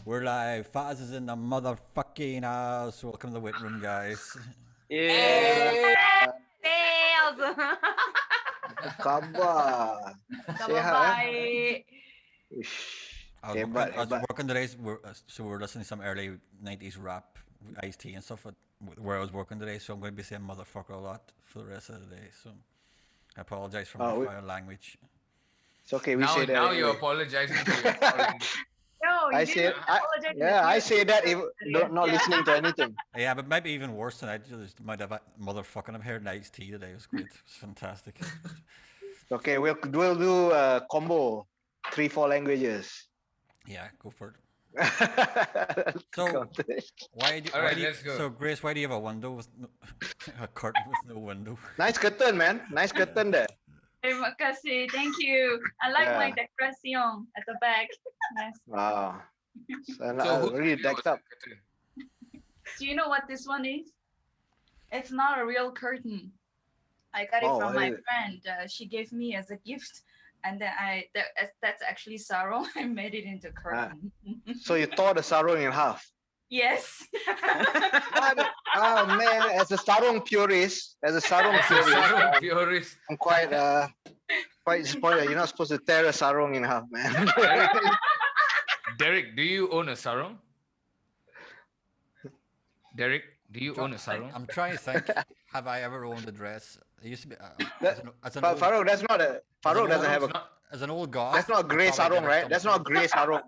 We're live. FAZZ is in the motherfucking house. Welcome to the waiting room, guys. Yeah. Tails. Khabar. Kabar baik. I was working today, so we're listening to some early 90s rap, Ice-T and stuff where I was working today, so I'm going to be saying motherfucker a lot for the rest of the day, so I apologize for my foul language. It's okay, we say that. Now you're apologizing for your foul language. No, you didn't apologize. I say that if not listening to anything. Yeah, but maybe even worse tonight. Just might have motherfucking. I've heard Ice-T today. It was great. It was fantastic. Okay, we'll do a combo, 3-4 languages. Yeah, go for it. So let's go. So Grace, why do you have a window with a curtain with no window? Nice curtain, man. Nice curtain there. Terima kasih. Thank you. I like my decoration at the back. Nice. Wow. So really decked up. Do you know what this one is? It's not a real curtain. I got it from my friend. She gave me as a gift, and then that's actually sarong. I made it into curtain. So you tore the sarong in half. Yes. Oh man, as a sarong purist, I'm quite disappointed. You're not supposed to tear a sarong in half, man. Derek, do you own a sarong? Derek, do you own a sarong? I'm trying to think. Have I ever owned a dress? It used to be. Farouk, that's not a. Farouk doesn't have a. As an old goth. That's not a grey sarong, right? That's not a grey sarong.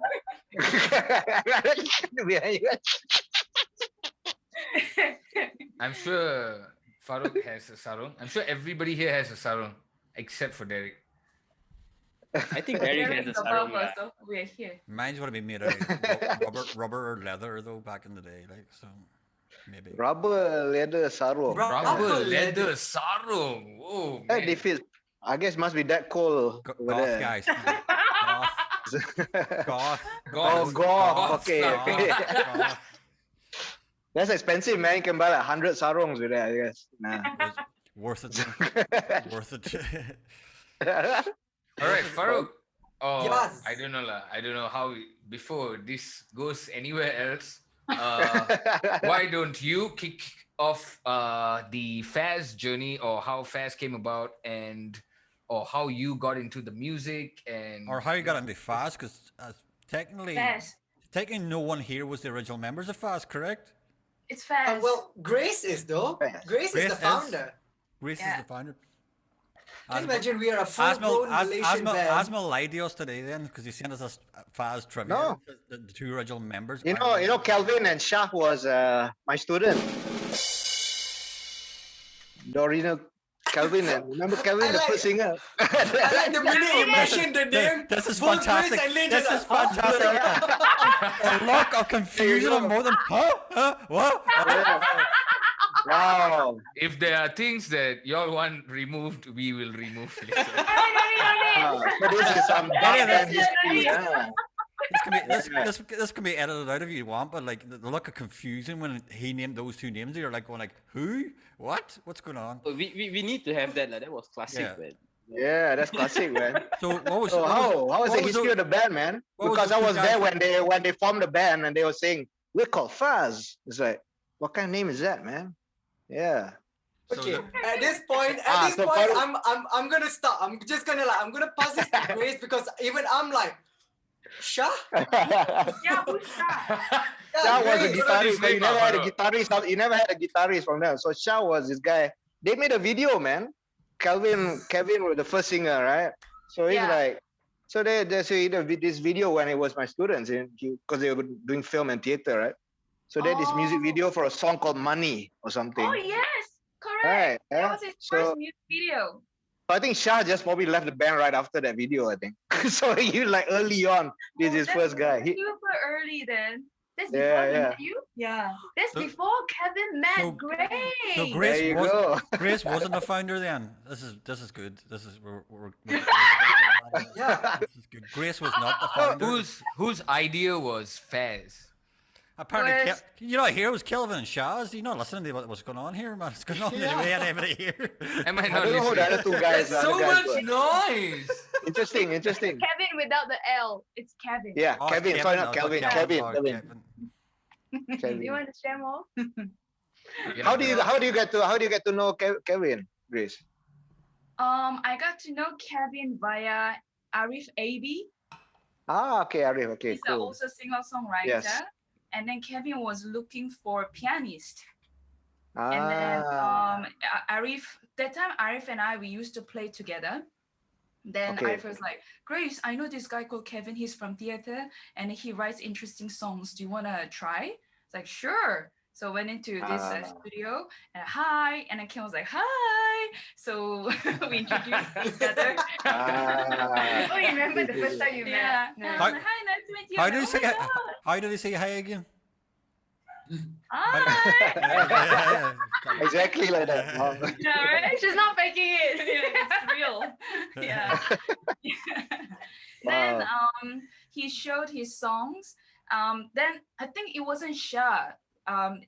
I'm sure Farouk has a sarong. I'm sure everybody here has a sarong, except for Derek. I think Derek has a sarong. So we're here. Mine's would have been made out of rubber or leather, though, back in the day. Like, so maybe. Rubber, leather, sarong. Rubber, leather, sarong. Oh, man. They feel. I guess must be that cold. Goth guys. Goth. Oh, goth. Okay. Goth. That's expensive, man. You can buy like 100 sarongs with that, I guess. Nah. Worth it. Worth it. All right, Farouk. Oh, yes. I don't know how before this goes anywhere else. Why don't you kick off the FAZZ journey, or how FAZZ came about, or how you got into the music, or how you got into FAZZ? Because technically no one here was the original members of FAZZ, correct? It's FAZZ. Well, Grace is though. Grace is the founder. Grace is the founder. Can you imagine we are a full-blown Malaysian band? Asma lied to us today then, because he sent us a FAZZ trivia. No. The two original members. You know, Kelvin and Shah was my student. The original Kelvin, remember Kelvin, the first singer? I like the minute you mentioned the name. This is fantastic. This is fantastic. A look of confusion of more than, what? Wow. if there are things that y'all want removed, we will remove later. So this is some dark band history. This can be edited out if you want, but like the look of confusion when he named those two names, you're like going like, who? What? What's going on? We need to have that. That was classic, man. Yeah, that's classic, man. So what was how was the history of the band, man? Because I was there when they formed the band and they were saying we're called FAZZ. It's like, what kind of name is that, man? Yeah. Okay. At this point, I'm gonna stop. I'm gonna pass this to Grace, because even I'm like, Shah? Yeah, who's Shah? Shah was a guitarist, but you never had a guitarist from them. So Shah was this guy. They made a video, man. Kevin was the first singer, right? So he's like, so they did this video when it was my students, because they were doing film and theater, right? So they had this music video for a song called Money or something. Oh yes, correct. Right, that was his first music video. I think Shah just probably left the band right after that video, I think. So you like early on, this is his first guy. Super early then. That's before you? Yeah. That's before Kevin met Grace. So Grace wasn't the founder then. This is good. This is This is good. Grace was not the founder. Whose idea was FAZZ? Apparently, here it was Kelvin and Shaz. You're not listening to what's going on here, man. What's going on anybody here? Am I I not don't know who the other two guys There's so much noise. Interesting. Kevin without the L. It's Kevin. Yeah, Oh, Kevin. Kevin. Sorry, I not was like, Kelvin. oh, Kevin. Do Kevin. you want to share more? Yeah, How do you get to know Kevin, Grace? I got to know Kevin via Arif AB. Ah, okay, Arif. Okay, He's cool. also singer-songwriter. Yes. And then Kevin was looking for a pianist. Ah. And then Arif, that time Arif and I, we used to play together. Then Okay. Arif was like, Grace, I know this guy called Kevin. He's from theater and he writes interesting songs. Do you want to try? It's like, sure. So I went into this studio and hi. And then Kim was like, hi. So we introduced each other. Ah. Oh, you remember the first time you met? Yeah. And I was like, hi, nice to meet you. How do you Oh say? my God. How do they say hi again? Hi. Exactly like that. Wow. Yeah, right? She's not faking it. It's real. Yeah. Then he showed his songs. Then I think it wasn't Shah.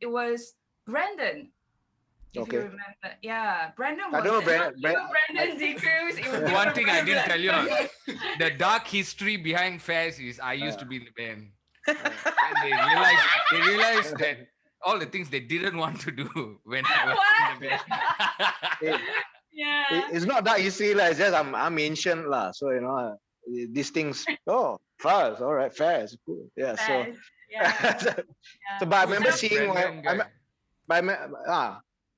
It was Brandon. If you remember. Yeah. Brandon was I don't know Brandon Z Cruz. One thing I didn't tell you, the dark history behind FAZZ is I used to be in the band. And they realized that all the things they didn't want to do when I was in the band. Yeah. It's not that easy, like, it's just I'm ancient lah. So these things. Oh, FAZZ, all right, FAZZ, cool. Yeah. So. Yeah. So, but I remember Who's that seeing Brandon guy?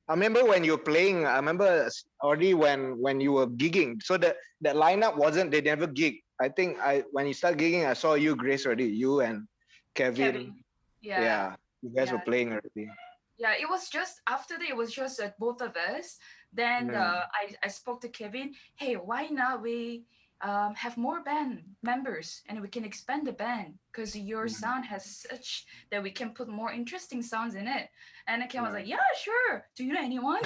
I remember when you were playing. I remember already when you were gigging. So that lineup wasn't. They never gig. I think when you start gigging, I saw you, Grace, already. You and Kevin. Yeah. You guys were playing already. Yeah, it was just after that. It was just both of us. Then I spoke to Kevin. Hey, why not we have more band members and we can expand the band because your sound has such that we can put more interesting sounds in it. And Kevin was like, yeah, sure. Do you know anyone?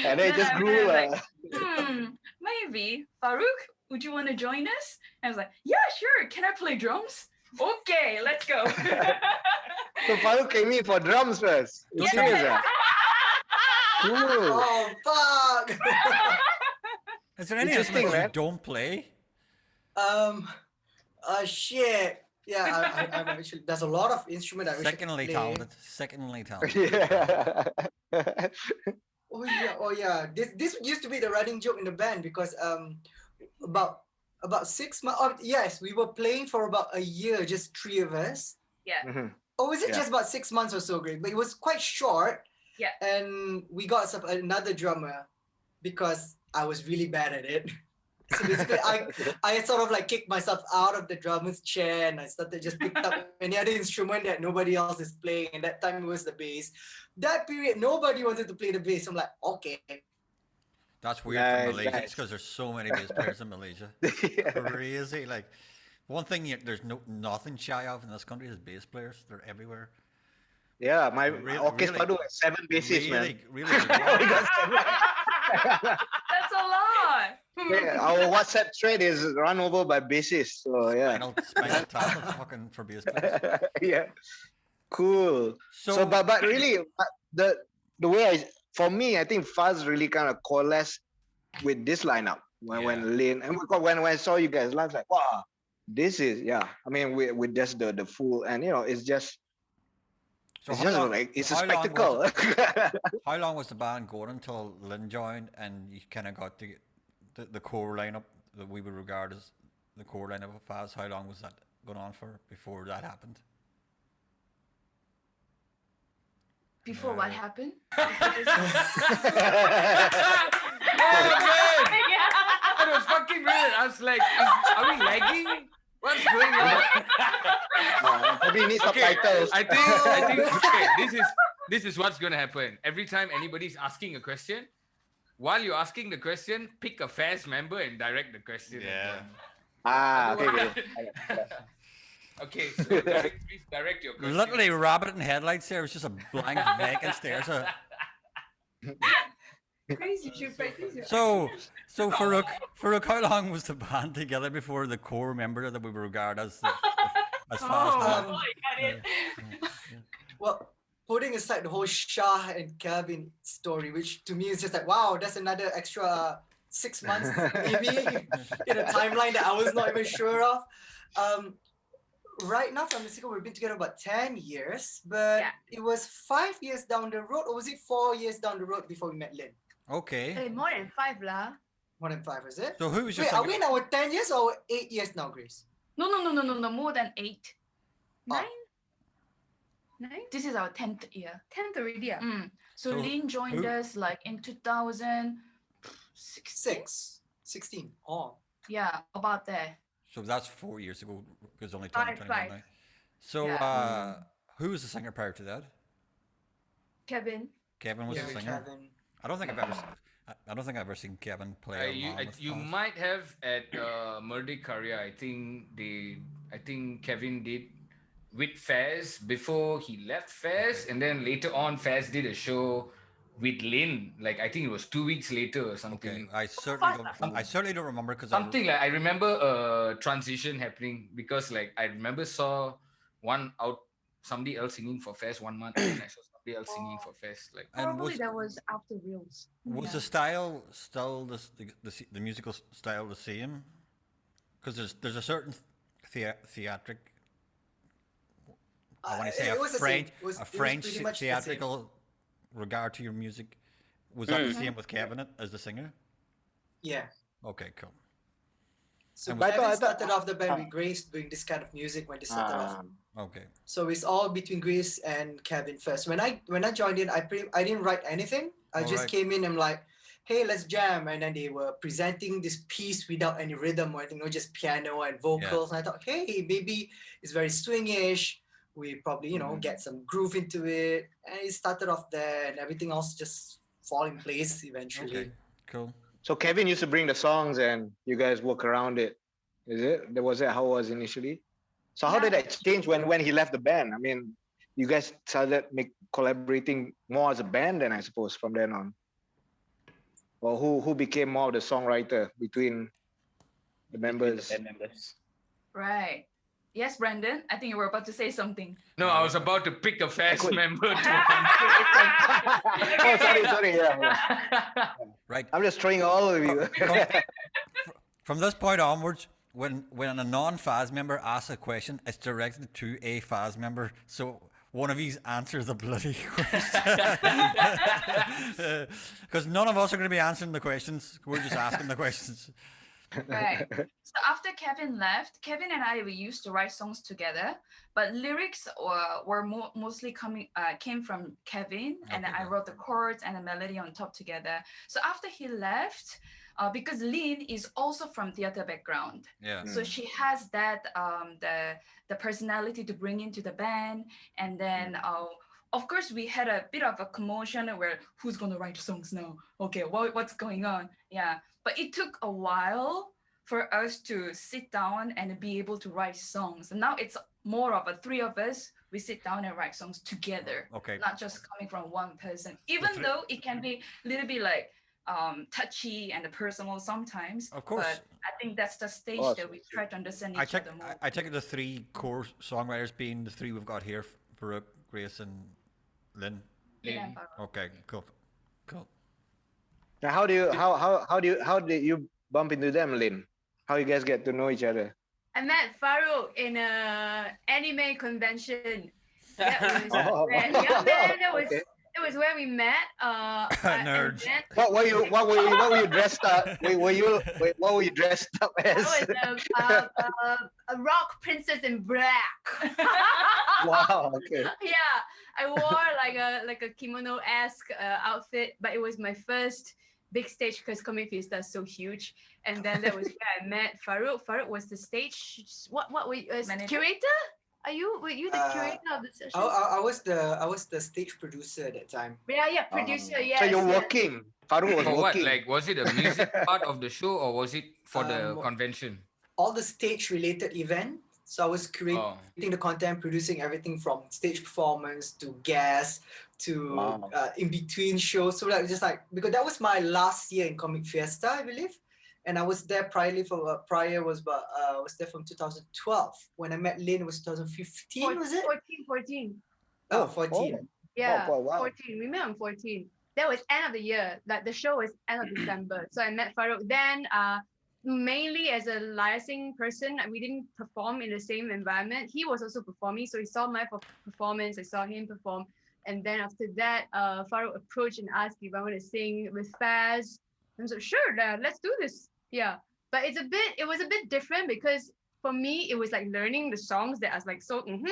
And it just grew. Like, maybe Farouk, would you want to join us? And I was like, yeah, sure. Can I play drums? Okay, let's go. So Farouk came in for drums first. Don't You serious, ah? Cool. Oh fuck. Is there any Interesting, instruments you man. don't play? Shit. Yeah, I'm actually. There's a lot of instrument I wish I could Secondly play. talented. Secondly talented. Yeah. Oh yeah. This used to be the running joke in the band because about 6 months. Yes, we were playing for about a year, just 3 of us. Yeah. Mhm. Or was it Yeah. just about 6 months or so, great? But it was quite short. Yeah. And we got another drummer because I was really bad at it. So basically, I sort of like kicked myself out of the drummer's chair and I started just picked up any other instrument that nobody else is playing. And that time it was the bass. That period, nobody wanted to play the bass. I'm like, okay. That's weird for Malaysia. It's because there's so many bass players in Malaysia. Crazy. Like one thing there's nothing shy of in this country is bass players. They're everywhere. Yeah, my orchestra do 7 bassists, man. Really. That's a lot. Yeah, our WhatsApp thread is run over by bassists. So yeah. Spinal tap fucking for bass players. Yeah. Cool. So but really the way for me, I think FAZZ really kind of coalesced with this lineup when Lane and when I saw you guys live, like, wow, this is I mean with just the full and it's just it's a spectacle. How long was the band going until Lynn joined and you kind of got the core lineup that we would regard as the core lineup of FAZZ? How long was that going on for before that happened? Before what happened? Oh man! That was fucking weird. I was like, are we lagging? What's going on? Maybe need subtitles. I think okay, this is what's gonna happen. Every time anybody's asking a question, while you're asking the question, pick a FAZZ member and direct the question. Yeah. Okay. Okay, so please direct your question. Literally rabbit in headlights there. It was just a blank vacant stare. Crazy, crazy. So Farouk, how long was the band together before the core member that we would regard as FAZZ? I got it. Well, putting aside the whole Shah and Kevin story, which to me is just like, wow, that's another extra 6 months, maybe, in a timeline that I was not even sure of. Right now, from Mexico, we've been together about 10 years, but it was 5 years down the road, or was it 4 years down the road before we met Lynn? Okay. More than 5 lah. More than 5, is it? So who was your Wait, are second? we in our 10 years or 8 years now, Grace? No, more than 8. 9? 9? This is our 10th year. 10th already, yeah. So Lynn joined us like in 2016. 16. Oh. Yeah, about there. So that's 4 years ago, because only 2021 Five. now. So who was the singer prior to that? Kevin. Kevin was the singer. Kevin. I don't think I've ever seen Kevin play. You might have at Murdy Career. I think Kevin did with FAZZ before he left FAZZ, and then later on FAZZ did a show with Lynn. Like I think it was 2 weeks later or something. Okay, I certainly don't remember because something like I remember a transition happening because like I remember saw somebody else singing for FAZZ 1 month, and I saw somebody else singing for FAZZ. Like Probably that was after Reels. Was the style still the musical style the same? Because there's a certain theatric. I want to say a French theatrical regard to your music. Was that the same with Kevin as the singer? Yeah. Okay, cool. So Kevin started off the band with Grace doing this kind of music when they started off. Okay. So it's all between Grace and Kevin first. When I joined in, I didn't write anything. I just came in and like, hey, let's jam. And then they were presenting this piece without any rhythm or anything, just piano and vocals. And I thought, hey, maybe it's very swingish. We probably, get some groove into it. And it started off there and everything else just fall in place eventually. Okay, cool. So Kevin used to bring the songs and you guys work around it. Is it? Was that how it was initially? So how did that change when he left the band? I mean, you guys started collaborating more as a band then, I suppose, from then on. Or who became more of the songwriter between the members? Right. Yes, Brandon. I think you were about to say something. No, I was about to pick a FAZZ member. Sorry. Yeah. Right. I'm just throwing all of you. From this point onwards, when a non-FAZZ member asks a question, it's directed to a FAZZ member. So one of these answers the bloody question. Because none of us are going to be answering the questions. We're just asking the questions. Right. So after Kevin left, Kevin and I, we used to write songs together, but lyrics were mostly came from Kevin, and I wrote the chords and the melody on top together. So after he left, because Lynn is also from theater background, so she has that the personality to bring into the band, and then of course we had a bit of a commotion where who's gonna write songs now? Okay, what's going on? Yeah, but it took a while for us to sit down and be able to write songs. And now it's more of a 3 of us. We sit down and write songs together. Okay. Not just coming from one person, even though it can be a little bit like touchy and personal sometimes. Of course. But I think that's the stage that we try to understand each other more. I take it the 3 core songwriters being the 3 we've got here, Farouk, Grace, and Lynn. Yeah. Okay, cool. Now, how did you bump into them, Lynn? How you guys get to know each other? I met Farouk in a anime convention. That was where we met. Nerds. What were you dressed up? What were you dressed up as? I was a rock princess in black. Wow. Okay. Yeah, I wore like a kimono-esque outfit, but it was my first big stage because Comic Fiesta is so huge. And then that was where I met Farouk. Farouk was the stage. What were you? Curator? Were you the curator of the session? I was the stage producer at that time. Yeah, producer. Yeah. So you're working. Farouk was for working. what? Like, was it a music part of the show or was it for the convention? All the stage related event. So I was creating the content, producing everything from stage performance to guests to in between shows. So just because that was my last year in Comic Fiesta, I believe. And I was there prior was there from 2012. When I met Lynn, it was 2015, was it? 14. Oh, 14. Yeah, wow. 14. We met on 14. that was end of the year. Like the show was end of December. So I met Farouk then. Mainly as a liaising person, we didn't perform in the same environment. He was also performing, so he saw my performance. I saw him perform, and then after that, Farouk approached and asked if I want to sing with FAZZ. And so sure, let's do this. Yeah, but it was a bit different because for me it was like learning the songs that I was like so and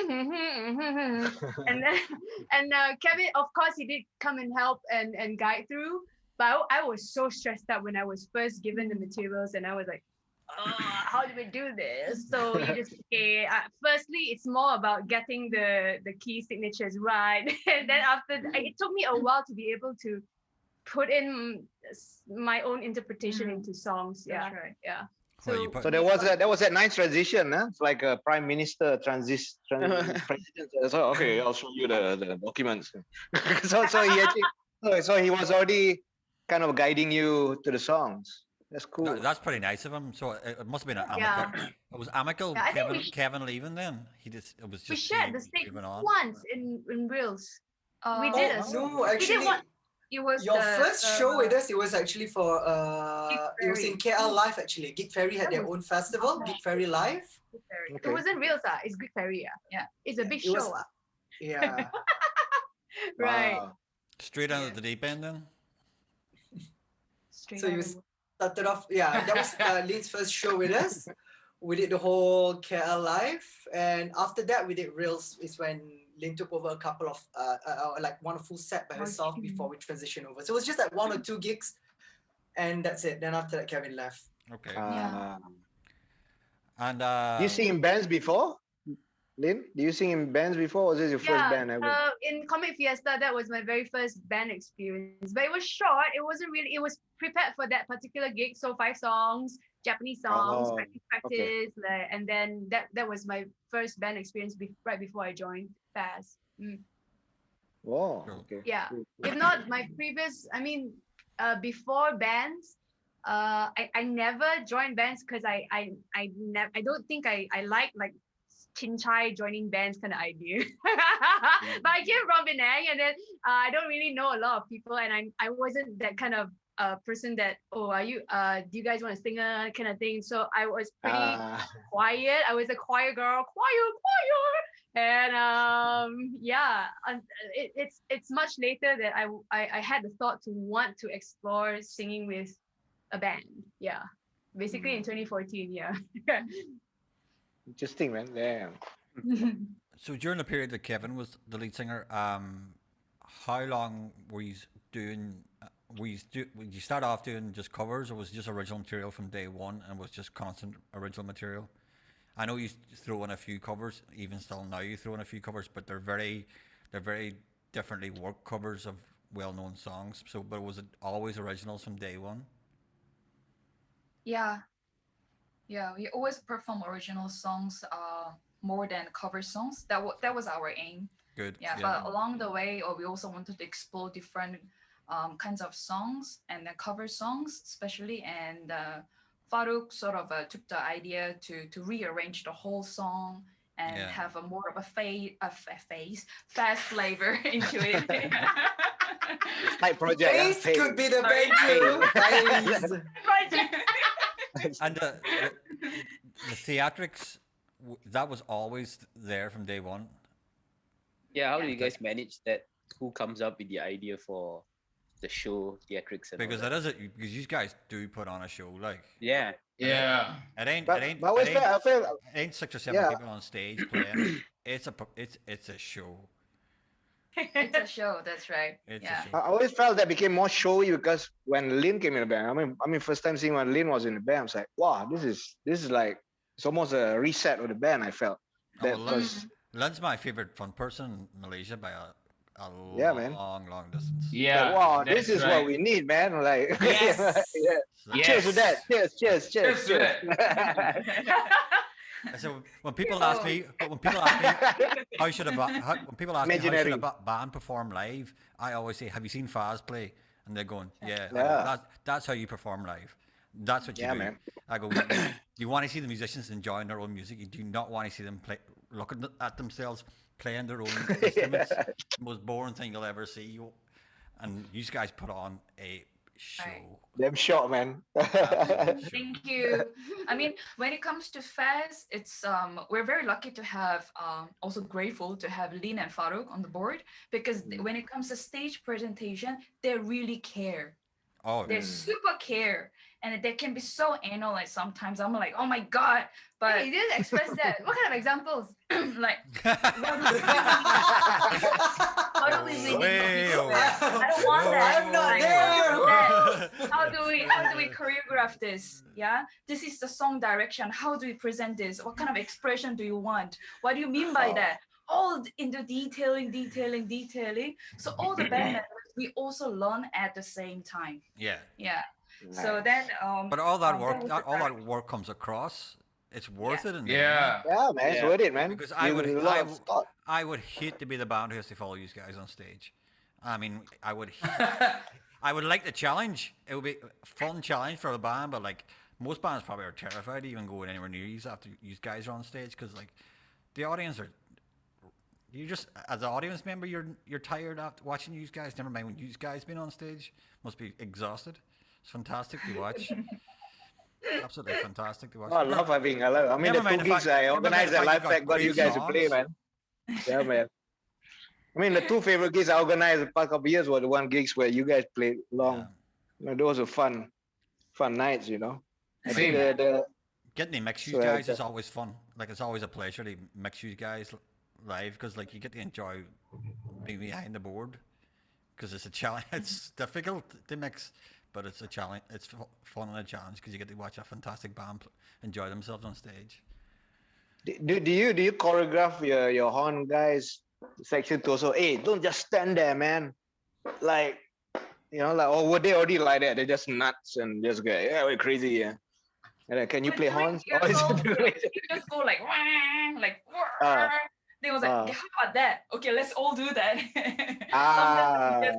then Kevin, of course, he did come and help and guide through. But I was so stressed out when I was first given the materials, and I was like, how do we do this? So you just, okay, firstly, it's more about getting the key signatures right. And then after, it took me a while to be able to put in my own interpretation into songs. Yeah. That's right. Yeah. Well, So there was that nice transition, huh? It's like a prime minister president. So okay, I'll show you the documents. so he actually, so he was already kind of guiding you to the songs. That's cool. That's pretty nice of him. So it must have been an amicable. It was amicable. Yeah, Kevin leaving then. It was just. We shared the stage once in Reels. We did no, actually. It was your first show with us. It was actually for it was in KL Live actually. Gig Ferry had their own festival, Gig Ferry Live. Okay. It wasn't Reels, it's Gig Ferry, yeah. It's a big show. Yeah. Right. Straight out of the deep end then. So you started off, that was Lynn's first show with us. We did the whole KL Live, and after that we did Reels. Is when Lynn took over a couple of like one full set by herself before we transitioned over. So it was just like one or two gigs, and that's it. Then after that, Kevin left. Okay. And you sing in bands before, Lynn? Do you sing in bands before, or was this your first band ever? In Comic Fiesta, that was my very first band experience. But it was short. It wasn't really. It was prepared for that particular gig. So 5 songs, Japanese songs, practice, and then that was my first band experience right before I joined FAZZ. Wow. Okay. Yeah. If not, my previous, before bands, I never joined bands because I don't think I like Chin-Chai joining bands kind of idea. But I came from Penang, and then I don't really know a lot of people, and I wasn't that kind of person that, are you do you guys want to sing kind of thing. So I was pretty quiet. I was a choir girl, choir, and it's much later that I had the thought to want to explore singing with a band. Yeah, basically in 2014. Yeah. Interesting, man. Damn. So during the period that Kevin was the lead singer, how long were you doing? Would you start off doing just covers, or was it just original material from day one, and was just constant original material? I know you throw in a few covers, even still now you throw in a few covers, but they're very differently worked covers of well-known songs. So, but was it always originals from day one? Yeah, we always perform original songs more than cover songs. That was our aim. Good. Yeah, but along the way, we also wanted to explore different kinds of songs and then cover songs, especially. And Farouk sort of took the idea to rearrange the whole song and have a more of a fast flavor into it. Type project. Face could be the venue. Project. And the theatrics, that was always there from day one. Yeah, how do you guys manage that? Who comes up with the idea for the show theatrics? And because that is it. Because you guys do put on a show, like. Yeah. Yeah. It ain't 6 or 7 people on stage playing. It's a show. It's a show. That's right. It's a show. I always felt that became more showy because when Lynn came in the band, I mean, first time seeing when Lynn was in the band, I was like, wow, this is like, it's almost a reset of the band. I felt that was. Lynn's my favorite fun person in Malaysia by a long distance. Yeah. Like, wow, this is what we need, man. Like, Yes. Yes. Cheers to that. Cheers. So when people ask me how should a band perform live, I always say, have you seen FAZZ play? And they're going, yeah. That's how you perform live. That's what you do. Man. I go, you want to see the musicians enjoying their own music. You do not want to see them looking at themselves playing their own instruments. The most boring thing you'll ever see. and you guys put on a show. Right. Them short, man. Absolute show. Thank you. I mean, when it comes to FAZZ, it's we're very lucky to have also grateful to have Lin and Farouk on the board because when it comes to stage presentation, they really care. Oh, They super care, and they can be so anal. Like sometimes I'm like, oh my god, but Hey, you didn't express that. What kind of examples? like how do we really Way do over. that? I don't want that. I'm not Like, there. how do we choreograph this? Yeah, this is the song direction. How do we present this? What kind of expression do you want? What do you mean by that? All into detailing. So all the band members, we also learn at the same time. Yeah. Yeah. So then But all that that work, was that, the all that direction. work comes across. It's worth it. In the Yeah. Yeah, man, it's Yeah. worth it, man. Because I would, a lot of thought. I would hate to be the band who has to follow you guys on stage. I mean, I would like the challenge. It would be a fun challenge for the band, but like most bands probably are terrified to even going anywhere near you after you guys are on stage because like the audience are. You just as an audience member, you're tired after watching you guys. Never mind when you guys been on stage, must be exhausted. It's fantastic to watch. Absolutely fantastic to watch. Oh, I love having. I mean, Never the mind two the gigs fact- I never mind organized the at fact Live you Pack got got you great guys to play, songs. man. Yeah, man. I mean, the two favorite gigs I organized the past couple of years were the one gigs where you guys played long. Yeah. You know, those were fun nights. You know. I think Same. Getting to mix you So, guys is always fun. Like it's always a pleasure to mix you guys live because like you get to enjoy being behind the board because it's a challenge. It's difficult to mix, but it's a challenge. It's fun and a challenge because you get to watch a fantastic band enjoy themselves on stage. do you choreograph your horn guys section to also? Hey, don't just stand there, man. Like, you know, like, or were they already like that? They're just nuts and just go, yeah, we're crazy, yeah. And then, can you But play during horns? Or is rehearsal, it you just go like, "Wah," like. Ah. They was like, Ah. "Yeah, how about that? Okay, let's all do that. Sometimes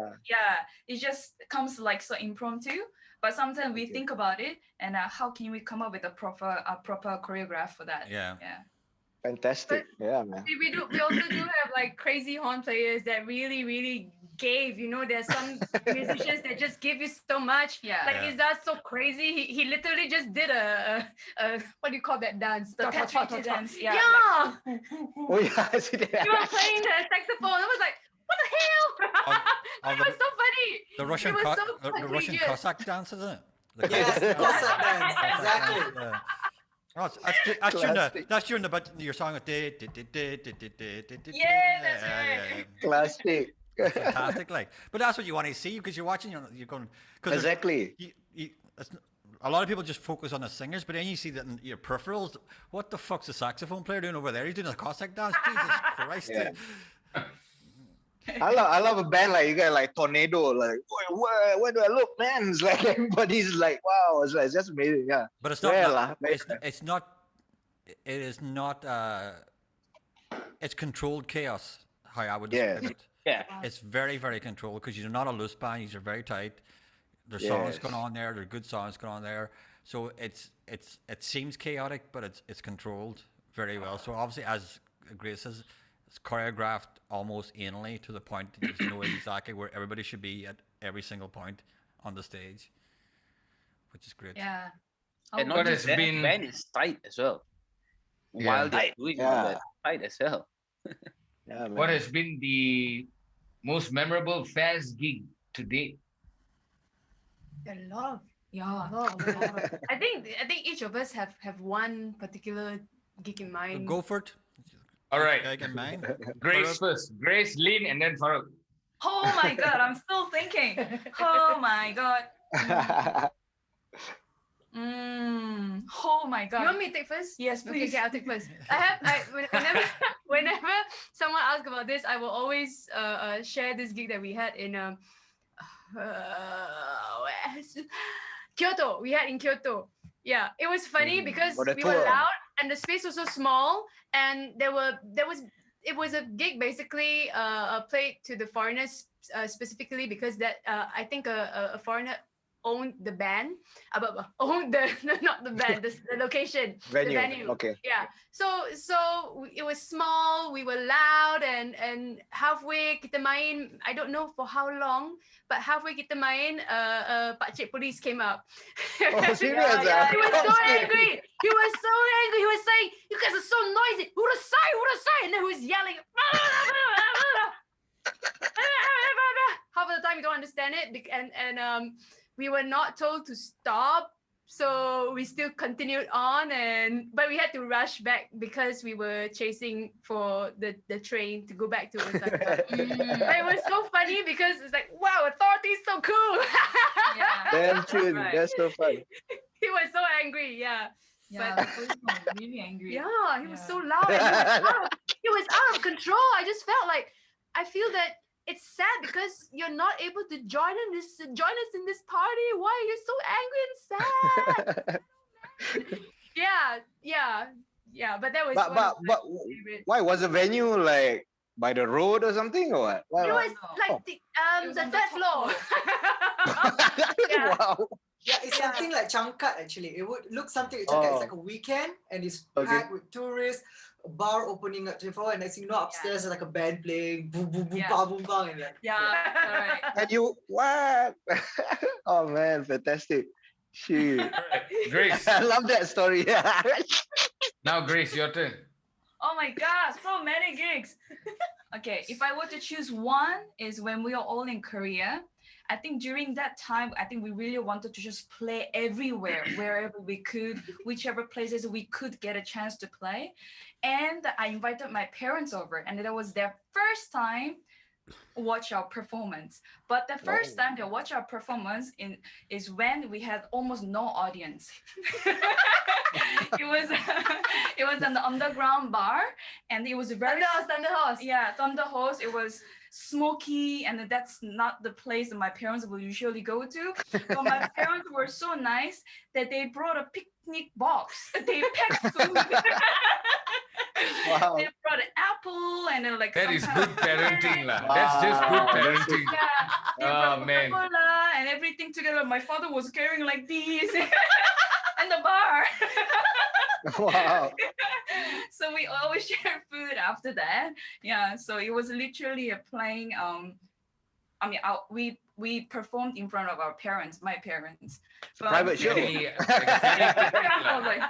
it just comes like so impromptu, but sometimes we think about it and how can we come up with a proper choreograph for that? Yeah. Yeah. fantastic? Yeah, man. We also do have like crazy horn players that really gave. You know, there's some musicians that just give you so much. Yeah. Like Yeah. is that so crazy? He literally just did a what do you call that dance? The Ta- ta- ta- Patrick ta- ta. dance, Yeah. yeah, Oh yeah, I see that. You were playing the saxophone. I was like, what the hell? Of It was so funny. The Russian, It was so the Russian contagious. Cossack dance, isn't it? The Yes, Cossack- Cossack dance. Cossack Exactly. dance, yeah. Oh, that's during your song. Yeah, that's right. Classic. Fantastic, like. But that's what you want to see because you're watching. You're going because Exactly. a lot of people just focus on the singers, but then you see that in your peripherals. What the fuck's the saxophone player doing over there? He's doing a Cossack dance. Jesus Christ! Yeah. I love a band like you guys, like Tornado. Like, where do I look, man? It's like everybody's like, wow. It's just amazing. Yeah. But it's not. Well, it's not. It is not. It's controlled chaos. How I would describe Yes. it. Yeah. It's very, very controlled because you're not a loose band. You're very tight. There's songs Yes. going on there. There's good songs going on there. So it seems chaotic, but it's controlled very well. So obviously, as Grace says, it's choreographed almost anally to the point that you know exactly where everybody should be at every single point on the stage, which is great. Yeah. And Oh, not What just has that, been- band is tight as well. Yeah. While they're doing all Yeah. that, tight as hell. Yeah, man. What has been the most memorable FAZZ gig to date? A lot. yeah. A lot. I think each of us have one particular gig in mind. Go for it. All right. Take in mind. Grace first. Grace, Lin, and then Farouk. Oh my god, I'm still thinking. Oh my god. Oh my god. You want me to take first? Yes, Okay, please. okay, I'll take first. Whenever someone asks about this, I will always share this gig that we had in Kyoto. We had in Kyoto. Yeah, it was funny because For the we were tour. loud and the space was so small, and it was a gig basically played to the foreigners specifically because that I think a foreigner owned the band, owned the not the band, the location, Venue. the venue. Okay. Yeah. So it was small. We were loud, and halfway kita main. I don't know for how long, but halfway kita main, Pakcik Police came up. Oh, serious? He was so angry. He was so angry. He was saying, "You guys are so noisy. Who to say? Who to say?" And then he was yelling. Half of the time you don't understand it, and we were not told to stop, so we still continued on, but we had to rush back because we were chasing for the train to go back to Osaka. But it was so funny because it's like, wow, authority is so cool. Yeah. Damn true. Right. That's so fun. He was so angry, yeah. Yeah, But- the policeman was really angry. Yeah, he was Yeah. so loud. And he was out of control. I just felt like, I feel that it's sad because you're not able to join us in this party. Why are you so angry and sad? Yeah. But that was But one of my but favorite. why was the venue like by the road or something or what? It was no. like Oh. the was the on the third top floor. Yeah. Wow. Yeah, it's Yeah. something like Changkat actually. It would look something like Changkat. It's like a weekend and it's Okay. packed with tourists, a bar opening at 24, and next thing you know, upstairs there's like a band playing, boom, boom, boom, Yeah. bang, boom, bang, and like, Yeah, alright. And you what? Oh man, fantastic. Shoot. Alright, Grace. I love that story. Now, Grace, your turn. Oh my gosh, so many gigs. Okay, if I were to choose one, is when we are all in Korea. I think during that time, I think we really wanted to just play everywhere, wherever we could, whichever places we could get a chance to play. And I invited my parents over, and that was their first time watch our performance. But the first time they watch our performance is when we had almost no audience. it was an underground bar, and it was very Thunder Horse. yeah, Thunder Horse. It was smoky, and that's not the place that my parents will usually go to. But my parents were so nice that they brought a picnic box. They packed food. Wow. They brought an apple and then like That some is kind good of parenting, bread. lah. That's just good Wow. parenting. Yeah, they Oh, brought man. Coca-Cola and everything together. My father was carrying like these and the bar. Wow. So we always share food after that. Yeah, so it was literally a playing. I mean, we performed in front of our parents, my parents. But- Private show. Family, like a family picnic, I lah. was like,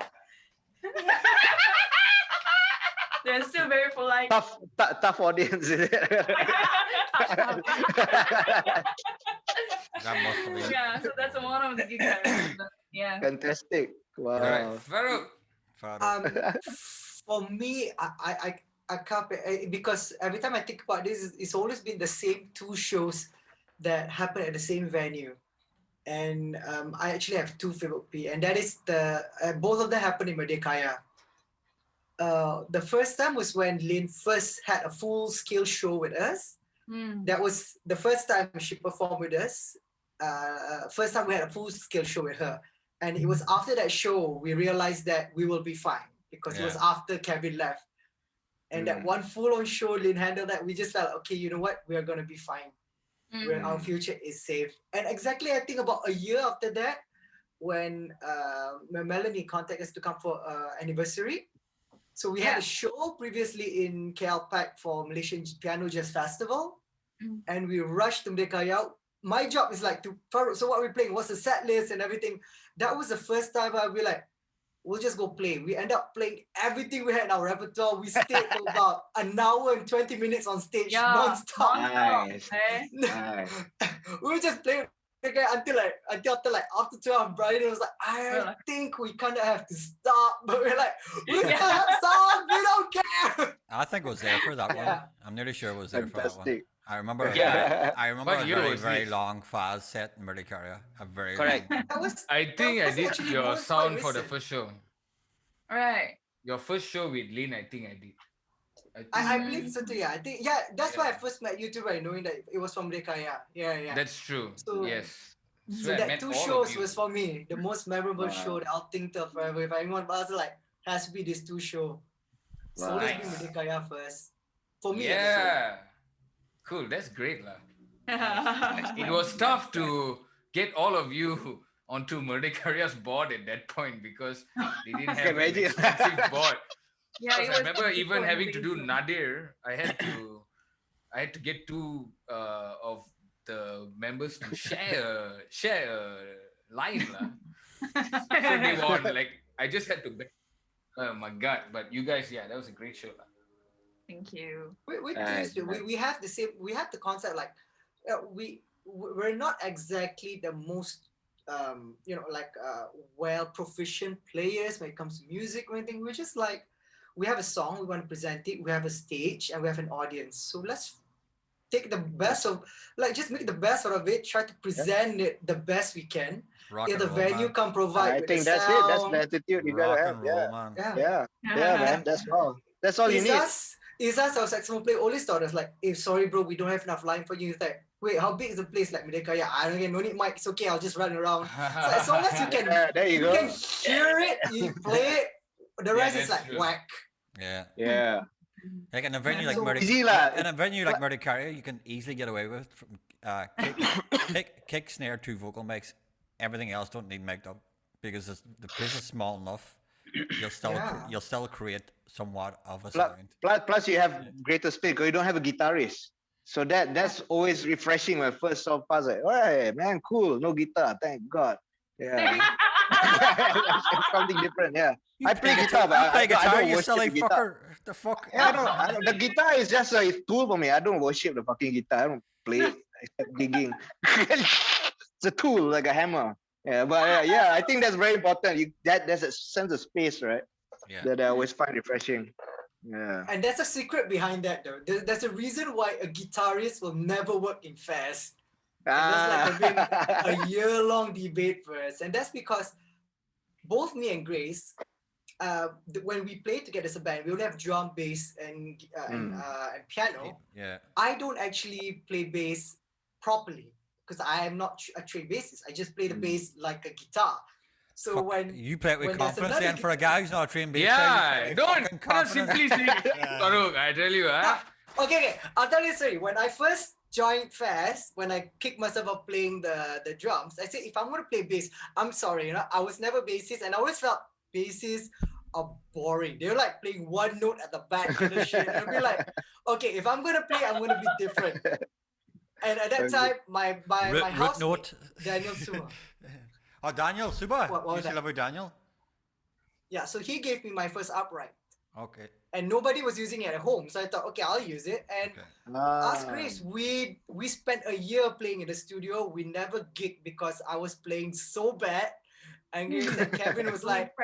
they're still very polite. Tough audience, is it? That must have been. Yeah, so that's one of the gigs I remember. Yeah. Fantastic. Wow. Alright, Farouk. Father. For me, I can't because every time I think about this, it's always been the same two shows that happen at the same venue, and I actually have two favorite P, and that is both of them happen in Merdekaya. The first time was when Lynn first had a full-scale show with us. That was the first time she performed with us. First time we had a full-scale show with her. And it was after that show, we realized that we will be fine because it was after Kevin left. And that one full-on show, Lynn handled that. We just felt, okay, you know what? We are going to be fine. Our future is safe. And exactly, I think about a year after that, when Melanie contacted us to come for anniversary. So we had a show previously in KL Pack for Malaysian Piano Jazz Festival. And we rushed to Merdekaya. My job is like so what we're playing, what's the set list and everything. That was the first time I be like, we'll just go play. We end up playing everything we had in our repertoire. We stayed for about an hour and 20 minutes on stage, non-stop. Nice. Okay. Nice. We were just playing until after 12, Brian was like, I think we kind of have to stop. But we're like, we still have songs, we don't care. I think it was there for that one. I'm nearly sure it was there for that one. Fantastic. I remember. Yeah. I remember What a year very was very this? long FAZZ set in Merdekaria. A very Correct. long- I think I was did actually your quite sound for the recent. first show. Right. Your first show with Lynn, I think I did. I believe so too, yeah. I think, that's why I first met you too, right? Knowing that it was from Merdekaya. Yeah. That's true. So- Yes. So I that met two all of shows you. was for me the most memorable Wow. show that I'll think of forever. If anyone was like, has to be these two shows. So Wow. always be Merdekaya first. For me, Yeah. Cool. That's great, lah. It was tough to get all of you onto Merdekaria's board at that point because they didn't have an imagine. expensive board. Yeah, it I was remember even before having to do invasion. Nadir. I had to get two of the members to share a line lah. So they won. Like I just had to bet. Oh my god! But you guys, yeah, that was a great show lah. Thank you. We Nice, we have the same. We have the concept like we're not exactly the most well proficient players when it comes to music or anything. We're just like we have a song, we want to present it, we have a stage, and we have an audience. So let's take the best of just make the best out of it. Try to present it the best we can. Rock If and the roll, venue man. can provide, I with think the that's it. That's sound, the attitude you Rock gotta have. and roll, man. Yeah, man. That's all. That's all you need. Isas, our saxophone player, always taught us like, "If sorry, bro, we don't have enough line for you." It's like, wait, how big is the place? Like Merdeka, I don't get no need mic. It's okay. I'll just run around. So as long as you can, Yeah, there you go. can hear it, you play it. The rest is that's like true. whack. Yeah. Yeah. Like in a venue like So easy lah. in a venue like Merdekaria, you can easily get away with from kick, snare, two vocal mics. Everything else don't need mic'd up because the place is small enough. You'll still create somewhat of a sound. Plus you have greater space because you don't have a guitarist. So that's always refreshing when I first saw FAZZ. Like, hey man, cool, no guitar, thank God. Yeah. Something different, yeah. I play guitar, but I don't you worship silly the guitar. fucker. The fuck? Yeah, I don't. The guitar is just a tool for me. I don't worship the fucking guitar. I don't play it except gigging. It's a tool, like a hammer. Yeah, but yeah, I think that's very important. There's a sense of space, right? Yeah. That I always find refreshing. Yeah. And there's a secret behind that though. There's a reason why a guitarist will never work in FAZZ. And there's like a year-long debate first. And that's because both me and Grace, when we play together as a band, we would have drum, bass, and piano. Yeah. I don't actually play bass properly because I am not a trained bassist. I just play the bass like a guitar. So when you play it with when there's confidence, another then for a guy who's not a trained bass Yeah, player, don't simply say Farooq, I tell you, huh? Okay, I'll tell you a story. When I first joined FAZZ, when I kicked myself off playing the drums, I said, if I'm going to play bass, I'm sorry, I was never bassist, and I always felt bassists are boring. They're like playing one note at the back of the shit. And I'd be like, okay, if I'm going to play, I'm going to be different. And at that time, my housemate, note. Daniel Suma. Oh, Daniel Suba. What was you still that? love Daniel? Yeah, so he gave me my first upright. Okay. And nobody was using it at home. So I thought, okay, I'll use it. And ask Grace, we spent a year playing in the studio. We never gigged because I was playing so bad. And Grace and Kevin was like,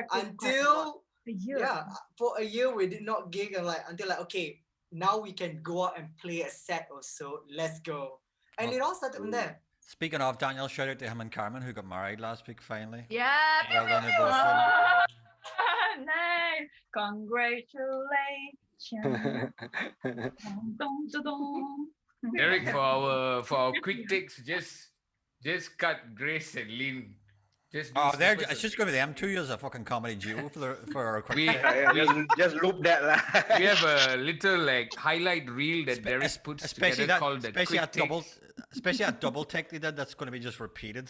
for a year we did not gig until okay, now we can go out and play a set or so. Let's go. And it all started from there. Speaking of Daniel, shout out to him and Carmen who got married last week finally. Yeah. Well done, you both. Nice. Congratulations. Dum, dum, dum. Derek, for our quick takes, just cut Grace and Lynn. Just do it's just going to be them two as a fucking comedy duo for our quick. just loop that lah. We have a little highlight reel that Derek puts together called the quick takes. Especially that double take they did, that's going to be just repeated.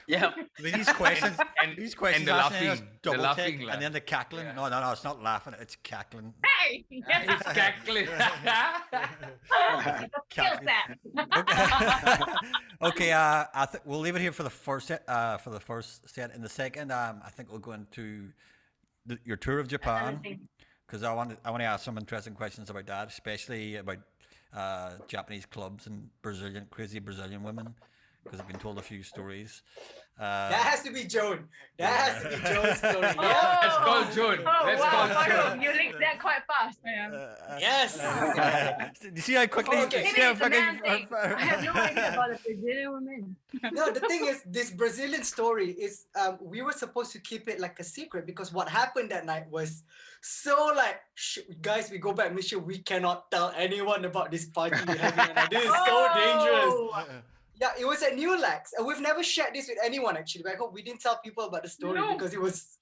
Yeah. I mean, these questions and last the night laughing, was double the take, laughing and then the cackling. Yeah. No, it's not laughing, it's cackling. Hey! It's cackling. Kill that. Okay, I think we'll leave it here for the first set. In the second, I think we'll go into your tour of Japan, because I want to ask some interesting questions about that, especially about Japanese clubs and crazy Brazilian women, because I've been told a few stories. That has to be Joan. That has to be Joan's story. Oh. Yeah. Let's call Joan. Let's call Joan. You linked that quite fast. Yes. You see how quickly? Okay. See how It's a man fucking- thing. I have no idea about the Brazilian women. No, the thing is, this Brazilian story is, we were supposed to keep it like a secret because what happened that night was so guys, we go back, make sure we cannot tell anyone about this party we're having. And this is so dangerous. Yeah, it was at New Lax, and we've never shared this with anyone actually. But I hope we didn't tell people about the story because it was.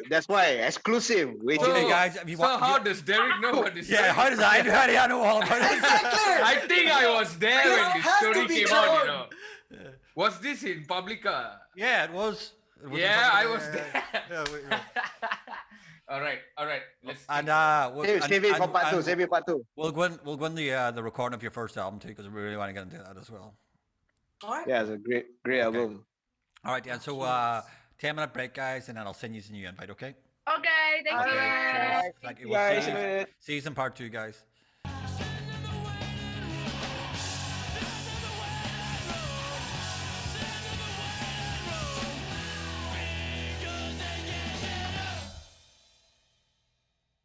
That's why exclusive. Wait, Okay, guys, if you want, how does Derek know what this yeah, how does how do I know all about it? Exactly. I think I was there when this has to story be came out, Joan. Was this in Publica? Yeah, it was. It was in Yeah, I Publica, was yeah, there. yeah. All right. Let's And Save it for part two. Save it part two. We'll go in the recording of your first album too, because we really want to get into that as well. All right. Yeah, it's a great album. All right, and so 10-minute break, guys, and then I'll send you a new invite. Okay. Okay, thank you. Okay. Guys. Cheers. Thank you. We'll see you in part 2, guys.